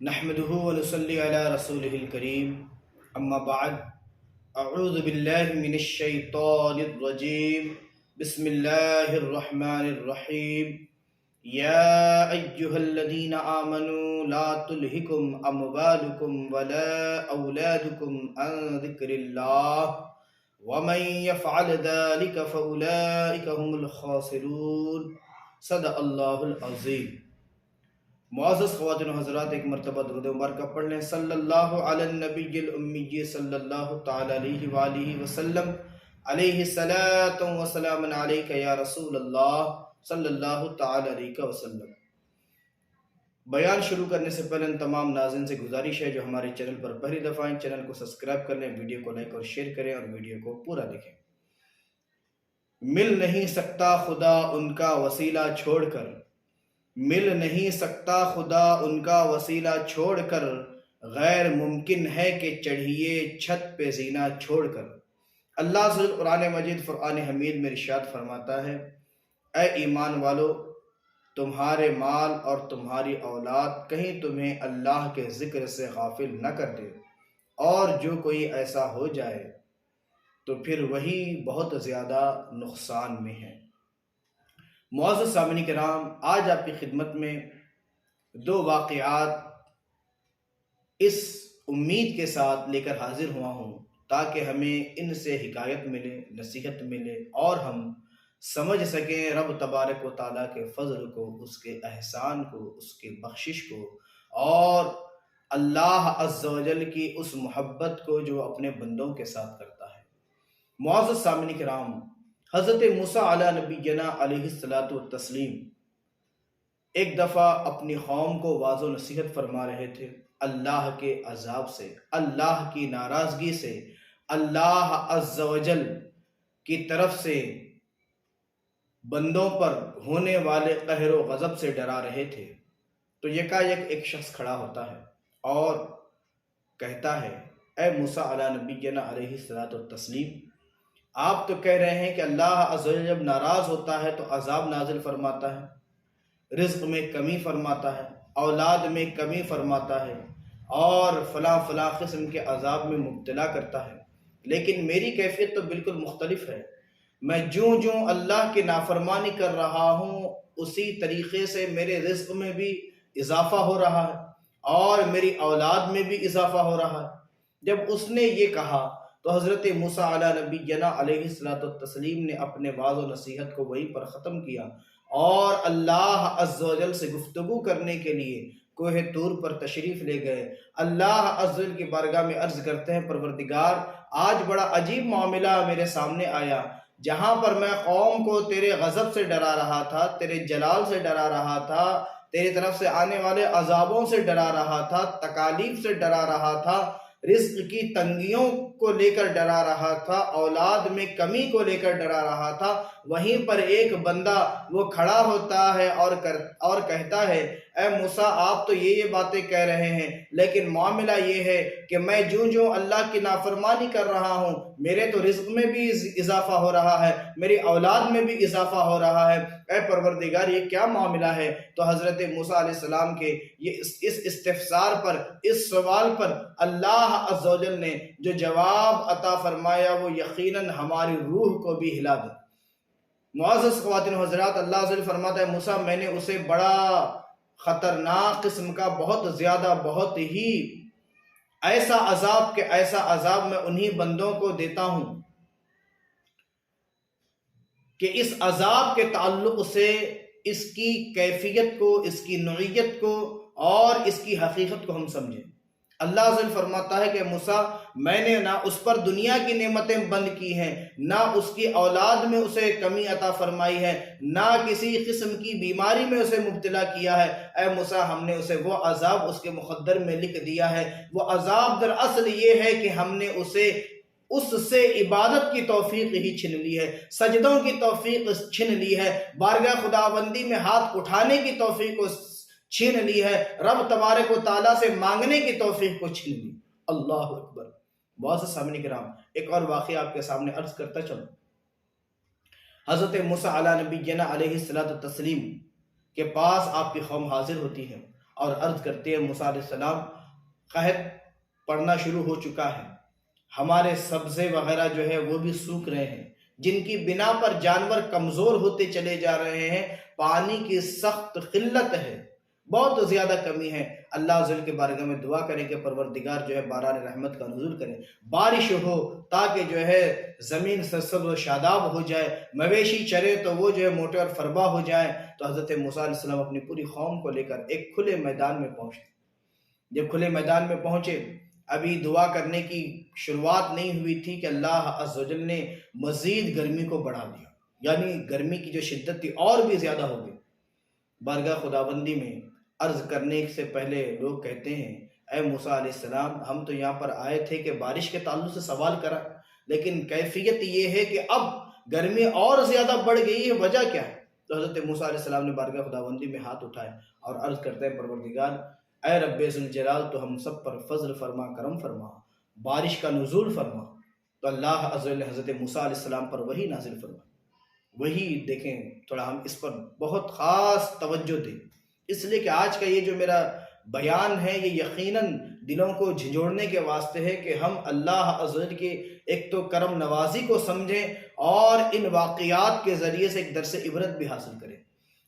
نحمده ونصلي على رسوله الكريم اما بعد اعوذ باللہ من الشیطان الرجیم بسم اللہ الرحمن الرحیم یا ایہا الذین آمنوا لا تلہکم اموالکم ولا اولادکم عن ذکر اللہ ومن يفعل ذلك فاولئک هم الخاسرون صدق اللہ العظیم۔ معزز خواتین و حضرات، ایک مرتبہ درود مبارکہ پڑھ لیں۔ صلی اللہ علی النبی الامی صلی اللہ تعالی علیہ وآلہ وسلم، علیہ الصلاۃ والسلام علیک یا رسول اللہ صلی اللہ تعالی علیہ وسلم۔ بیان شروع کرنے سے پہلے ان تمام ناظرین سے گزارش ہے جو ہمارے چینل پر پہلی دفعہ ہیں، چینل کو سبسکرائب کر لیں، ویڈیو کو لائک اور شیئر کریں اور ویڈیو کو پورا دیکھیں۔ مل نہیں سکتا خدا ان کا وسیلہ چھوڑ کر، مل نہیں سکتا خدا ان کا وسیلہ چھوڑ کر، غیر ممکن ہے کہ چڑھیے چھت پہ زینہ چھوڑ کر۔ اللہ سے قرآن مجید فرقان حمید میں ارشاد فرماتا ہے، اے ایمان والو، تمہارے مال اور تمہاری اولاد کہیں تمہیں اللہ کے ذکر سے غافل نہ کر دے، اور جو کوئی ایسا ہو جائے تو پھر وہی بہت زیادہ نقصان میں ہے۔ معزز سامعین کرام، آج آپ کی خدمت میں دو واقعات اس امید کے ساتھ لے کر حاضر ہوا ہوں تاکہ ہمیں ان سے حکایت ملے، نصیحت ملے اور ہم سمجھ سکیں رب تبارک و تعالیٰ کے فضل کو، اس کے احسان کو، اس کے بخشش کو، اور اللہ عز و جل کی اس محبت کو جو اپنے بندوں کے ساتھ کرتا ہے۔ معزز سامعین کرام، حضرت موسیٰ علیہ نبینا علیہ الصلاۃ والتسلیم ایک دفعہ اپنی قوم کو واضح و نصیحت فرما رہے تھے اللہ کے عذاب سے، اللہ کی ناراضگی سے، اللہ عز و جل کی طرف سے بندوں پر ہونے والے قہر و غضب سے ڈرا رہے تھے۔ تو یکایک ایک شخص کھڑا ہوتا ہے اور کہتا ہے، اے موسیٰ علیہ نبینا علیہ الصلاۃ والتسلیم، آپ تو کہہ رہے ہیں کہ اللہ عز و جل جب ناراض ہوتا ہے تو عذاب نازل فرماتا ہے، رزق میں کمی فرماتا ہے، اولاد میں کمی فرماتا ہے، اور فلاں فلاں قسم کے عذاب میں مبتلا کرتا ہے، لیکن میری کیفیت تو بالکل مختلف ہے۔ میں جوں اللہ کی نافرمانی کر رہا ہوں اسی طریقے سے میرے رزق میں بھی اضافہ ہو رہا ہے اور میری اولاد میں بھی اضافہ ہو رہا ہے۔ جب اس نے یہ کہا تو حضرت موسیٰ علیہ نبینا علیہ الصلاۃ والتسلیم نے اپنے واعظ و نصیحت کو وہیں پر ختم کیا اور اللہ عز و جل سے گفتگو کرنے کے لیے کوہ طور پر تشریف لے گئے۔ اللہ عز و جل کی بارگاہ میں عرض کرتے ہیں، پروردگار، آج بڑا عجیب معاملہ میرے سامنے آیا، جہاں پر میں قوم کو تیرے غضب سے ڈرا رہا تھا، تیرے جلال سے ڈرا رہا تھا، تیری طرف سے آنے والے عذابوں سے ڈرا رہا تھا، تکالیف سے ڈرا رہا تھا، رزق کی تنگیوں کو لے کر ڈرا رہا تھا، اولاد میں کمی کو لے کر ڈرا رہا تھا، وہیں پر ایک بندہ وہ کھڑا ہوتا ہے اور کہتا ہے، اے موسیٰ، آپ تو یہ باتیں کہہ رہے ہیں، لیکن معاملہ یہ ہے کہ میں جوں اللہ کی نافرمانی کر رہا ہوں، میرے تو رزق میں بھی اضافہ ہو رہا ہے، میری اولاد میں بھی اضافہ ہو رہا ہے، اے پروردگار یہ کیا معاملہ ہے؟ تو حضرت موسیٰ علیہ السلام کے اس استفسار پر، اس سوال پر اللہ عز و جل نے جو جواب عطا فرمایا وہ یقیناً ہماری روح کو بھی ہلا دے۔ معزز خواتین و حضرات، اللہ عز و جل فرماتا ہے، موسیٰ میں نے اسے بڑا خطرناک قسم کا، بہت زیادہ، بہت ہی ایسا عذاب کہ ایسا عذاب میں انہی بندوں کو دیتا ہوں کہ اس عذاب کے تعلق سے اس کی کیفیت کو، اس کی نوعیت کو اور اس کی حقیقت کو ہم سمجھیں۔ اللہ عز و جل فرماتا ہے کہ موسیٰ، میں نے نہ اس پر دنیا کی نعمتیں بند کی ہیں، نہ اس کی اولاد میں اسے کمی عطا فرمائی ہے، نہ کسی قسم کی بیماری میں اسے مبتلا کیا ہے۔ اے موسیٰ، ہم نے اسے وہ عذاب اس کے مقدر میں لکھ دیا ہے۔ وہ عذاب دراصل یہ ہے کہ ہم نے اس سے عبادت کی توفیق ہی چھن لی ہے، سجدوں کی توفیق چھن لی ہے، بارگاہ خداوندی میں ہاتھ اٹھانے کی توفیق کو چھین لی ہے، رب تبارک و تعالیٰ سے مانگنے کی توفیق کو چھین لی۔ اللہ اکبر۔ معزز سامعین کرام، ایک اور واقعہ آپ کے سامنے عرض کرتا چلوں۔ حضرت موسیٰ علیہ نبینا علیہ الصلاۃ والتسلیم کے پاس آپ کی قوم حاضر ہوتی ہے اور عرض کرتے ہیں موسیٰ علیہ السلام قحط پڑنا شروع ہو چکا ہے، ہمارے سبزے وغیرہ جو ہے وہ بھی سوکھ رہے ہیں، جن کی بنا پر جانور کمزور ہوتے چلے جا رہے ہیں، پانی کی سخت قلت ہے، بہت زیادہ کمی ہے۔ اللہ عز و جل کے بارگاہ میں دعا کریں کہ پروردگار جو ہے باران رحمت کا نزول کرے، بارش ہو تاکہ جو ہے زمین سرسبز و شاداب ہو جائے، مویشی چرے تو وہ جو ہے موٹے اور فربا ہو جائے۔ تو حضرت موسیٰ علیہ السلام اپنی پوری قوم کو لے کر ایک کھلے میدان میں پہنچے۔ جب کھلے میدان میں پہنچے، ابھی دعا کرنے کی شروعات نہیں ہوئی تھی کہ اللہ عز و جل نے مزید گرمی کو بڑھا دیا، یعنی گرمی کی جو شدت تھی اور بھی زیادہ ہو گئی۔ بارگاہ خداوندی میں عرض کرنے سے پہلے لوگ کہتے ہیں اے موسیٰ علیہ السلام، ہم تو یہاں پر آئے تھے کہ بارش کے تعلق سے سوال کرا، لیکن کیفیت یہ ہے کہ اب گرمی اور زیادہ بڑھ گئی ہے، وجہ کیا ہے؟ تو حضرت موسیٰ علیہ السلام نے بارگاہ خداوندی میں ہاتھ اٹھائے اور عرض کرتے ہیں پروردگار اے رب ذوالجلال، تو ہم سب پر فضل فرما، کرم فرما، بارش کا نزول فرما۔ تو اللہ عز و جل نے حضرت موسیٰ علیہ السلام پر وہی نازل فرما۔ وہی دیکھیں، تھوڑا ہم اس پر بہت خاص توجہ دیں، اس لیے کہ آج کا یہ جو میرا بیان ہے یہ یقیناً دلوں کو جھنجھوڑنے کے واسطے ہے کہ ہم اللہ عز و جل کے ایک تو کرم نوازی کو سمجھیں اور ان واقعات کے ذریعے سے ایک درس عبرت بھی حاصل کریں۔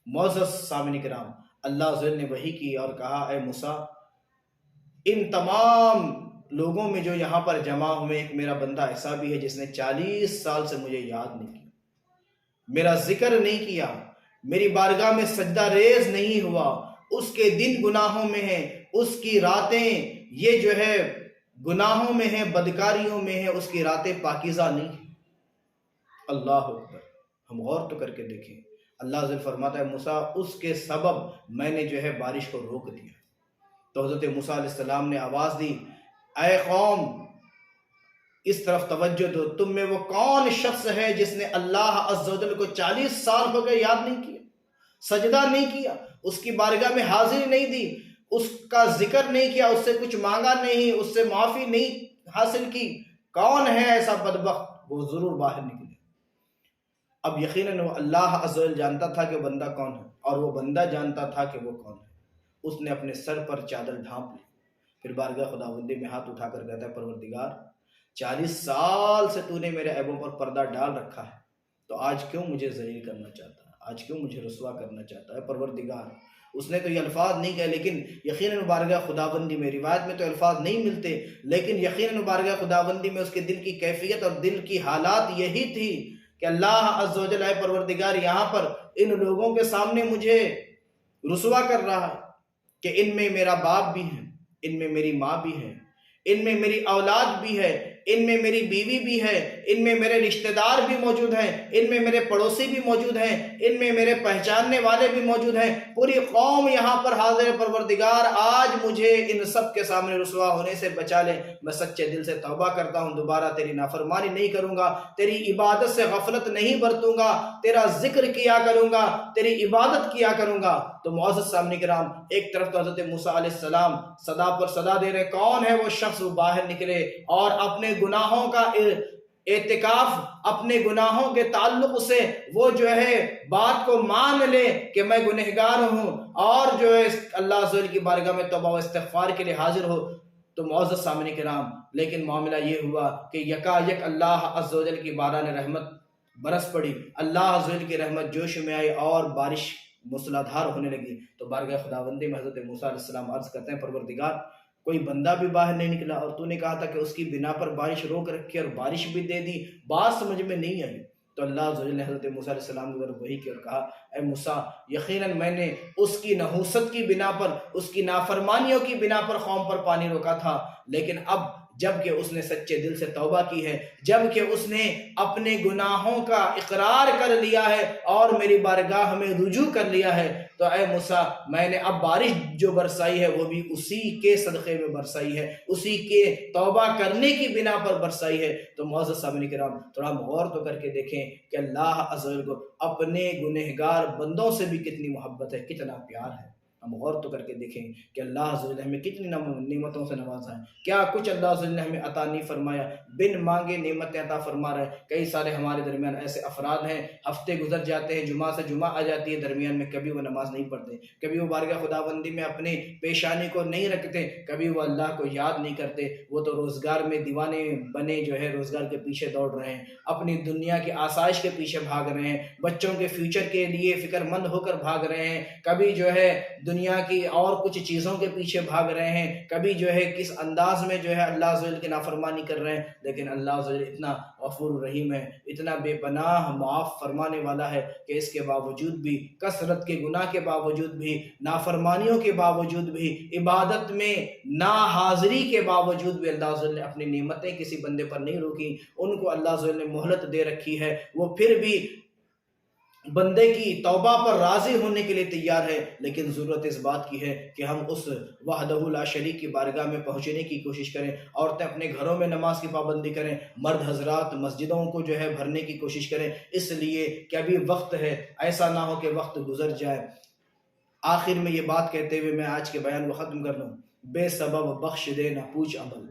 معزز سامعین کرام، اللہ عز و جل نے وحی کی اور کہا اے موسیٰ، ان تمام لوگوں میں جو یہاں پر جمع ہوئے ایک میرا بندہ ایسا بھی ہے جس نے 40 سال سے مجھے یاد نہیں کیا، میرا ذکر نہیں کیا، میری بارگاہ میں سجدہ ریز نہیں ہوا، اس کے دن گناہوں میں ہیں، اس کی راتیں یہ جو ہے گناہوں میں ہیں، بدکاریوں میں ہیں، اس کی راتیں پاکیزہ نہیں ہیں۔ اللہ اکبر، ہم غور تو کر کے دیکھیں، اللہ عز و جل فرماتا ہے موسیٰ اس کے سبب میں نے جو ہے بارش کو روک دیا۔ تو حضرت موسیٰ علیہ السلام نے آواز دی اے قوم، اس طرف توجہ دو، تم میں وہ کون شخص ہے جس نے اللہ عز و جل کو 40 سال ہو گئے یاد نہیں کیا، سجدہ نہیں کیا، اس کی بارگاہ میں حاضری نہیں دی، اس کا ذکر نہیں کیا، اس سے کچھ مانگا نہیں، اس سے معافی نہیں حاصل کی؟ کون ہے ایسا بدبخت؟ وہ ضرور باہر نکلے۔ اب یقیناً وہ اللہ عز و جل جانتا تھا کہ بندہ کون ہے، اور وہ بندہ جانتا تھا کہ وہ کون ہے۔ اس نے اپنے سر پر چادر ڈھانپ لی، پھر بارگاہ خداوندی میں ہاتھ اٹھا کر کہتا ہے پروردگار 40 سال سے تو نے میرے عیبوں پر پردہ ڈال رکھا ہے، تو آج کیوں مجھے ذلیل کرنا چاہتا ہے، آج کیوں مجھے رسوا کرنا چاہتا ہے پروردگار؟ اس نے تو یہ الفاظ نہیں کہے، لیکن یقیناً بارگاہ خداوندی میں، روایت میں تو الفاظ نہیں ملتے، لیکن یقیناً بارگاہ خداوندی میں اس کے دل کی کیفیت اور دل کی حالات یہی تھی کہ اللہ عز و جل اے پروردگار یہاں پر ان لوگوں کے سامنے مجھے رسوا کر رہا ہے کہ ان میں میرا باپ بھی ہے، ان میں میری ماں بھی ہے، ان میں میری اولاد بھی ہے، ان میں میری بیوی بھی ہے، ان میں میرے رشتہ دار بھی موجود ہیں، ان میں میرے پڑوسی بھی موجود ہیں، ان میں میرے پہچاننے والے بھی موجود ہیں، پوری قوم یہاں پر حاضر ہے پروردگار، آج مجھے ان سب کے سامنے رسوا ہونے سے بچا لے۔ میں سچے دل سے توبہ کرتا ہوں، دوبارہ تیری نافرمانی نہیں کروں گا، تیری عبادت سے غفلت نہیں برتوں گا، تیرا ذکر کیا کروں گا، تیری عبادت کیا کروں گا۔ تو معزز سامعین کرام، ایک طرف تو حضرت موسیٰ علیہ السلام صدا پر صدا دے رہے، کون ہے وہ شخص؟ وہ باہر نکلے اور اپنے گناہوں کا اعتکاف، اپنے گناہوں کے تعلق سے وہ جو ہے بات کو مان لے کہ میں گنہگار ہوں، اور جو ہے اللہ عز و جل کی بارگاہ میں توبہ و استغفار کے لیے حاضر ہو۔ تو معزز سامعین کرام، لیکن معاملہ یہ ہوا کہ یکا یک اللہ عز و جل کی باران رحمت برس پڑی، اللہ عز و جل کی رحمت جوش میں آئی اور بارش موسلادھار ہونے لگی۔ تو بارگاہ خداوندی میں حضرت موسیٰ علیہ السلام عرض کرتے ہیں پروردگار کوئی بندہ بھی باہر نہیں نکلا، اور تو نے کہا تھا کہ اس کی بنا پر بارش روک رکھی اور بارش بھی دے دی، بات سمجھ میں نہیں آئی۔ تو اللہ عز و جل نے حضرت موسیٰ علیہ السلام کی طرف وحی کی اور کہا اے موسیٰ، یقیناً میں نے اس کی نحوست کی بنا پر، اس کی نافرمانیوں کی بنا پر قوم پر پانی روکا تھا، لیکن اب جب کہ اس نے سچے دل سے توبہ کی ہے، جب کہ اس نے اپنے گناہوں کا اقرار کر لیا ہے اور میری بارگاہ میں رجوع کر لیا ہے، تو اے موسیٰ میں نے اب بارش جو برسائی ہے وہ بھی اسی کے صدقے میں برسائی ہے، اسی کے توبہ کرنے کی بنا پر برسائی ہے۔ تو معزز سامعین کرام، تھوڑا غور تو کر کے دیکھیں کہ اللہ عز و جل کو اپنے گنہگار بندوں سے بھی کتنی محبت ہے، کتنا پیار ہے۔ ہم غور تو کر کے دیکھیں کہ اللہ عز و جل ہمیں کتنی نعمتوں سے نوازا ہے، کیا کچھ اللہ عز و جل نے ہمیں عطا نہیں فرمایا، بن مانگے نعمتیں عطا فرما رہے ہیں۔ کئی سارے ہمارے درمیان ایسے افراد ہیں، ہفتے گزر جاتے ہیں، جمعہ سے جمعہ آ جاتی ہے، درمیان میں کبھی وہ نماز نہیں پڑھتے، کبھی وہ بارگاہ خداوندی میں اپنے پیشانی کو نہیں رکھتے، کبھی وہ اللہ کو یاد نہیں کرتے، وہ تو روزگار میں دیوانے بنے جو ہے روزگار کے پیچھے دوڑ رہے ہیں، اپنی دنیا کی آسائش کے پیچھے بھاگ رہے ہیں، بچوں کے فیوچر کے لیے فکر مند ہو کر بھاگ رہے ہیں، کبھی جو ہے دنیا کی اور کچھ چیزوں کے پیچھے بھاگ رہے ہیں، کبھی جو ہے کس انداز میں جو ہے اللہ عز و جل کی نافرمانی کر رہے ہیں، لیکن اللہ عز و جل اتنا غفور رحیم ہے، اتنا بے پناہ معاف فرمانے والا ہے کہ اس کے باوجود بھی، کثرت کے گناہ کے باوجود بھی، نافرمانیوں کے باوجود بھی، عبادت میں نا حاضری کے باوجود بھی اللہ عز و جل نے اپنی نعمتیں کسی بندے پر نہیں روکی، ان کو اللہ عز و جل نے مہلت دے رکھی ہے، وہ پھر بھی بندے کی توبہ پر راضی ہونے کے لیے تیار ہے، لیکن ضرورت اس بات کی ہے کہ ہم اس وحدہ لا شریک کی بارگاہ میں پہنچنے کی کوشش کریں، عورتیں اپنے گھروں میں نماز کی پابندی کریں، مرد حضرات مسجدوں کو جو ہے بھرنے کی کوشش کریں، اس لیے کہ ابھی وقت ہے، ایسا نہ ہو کہ وقت گزر جائے۔ آخر میں یہ بات کہتے ہوئے میں آج کے بیان کو ختم کر لوں، بے سبب بخش دے نہ پوچھ عمل،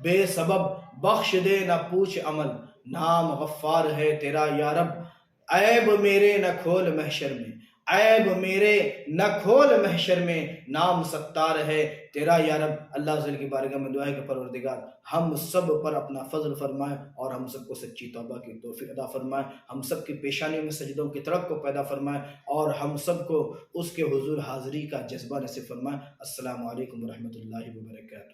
بے سبب بخش دے نہ پوچھ عمل، نام غفار ہے تیرا یا رب، عیب میرے نہ کھول محشر میں، عیب میرے نہ کھول محشر میں، نام ستار ہے تیرا یا رب۔ اللہ عز و جل کی بارگاہ میں دعا ہے کہ پروردگار ہم سب پر اپنا فضل فرمائے اور ہم سب کو سچی توبہ کی توفیق عطا فرمائے، ہم سب کی پیشانی میں سجدوں کی تڑپ کو پیدا فرمائے اور ہم سب کو اس کے حضور حاضری کا جذبہ نصیب فرمائے۔ السلام علیکم ورحمۃ اللہ وبرکاتہ۔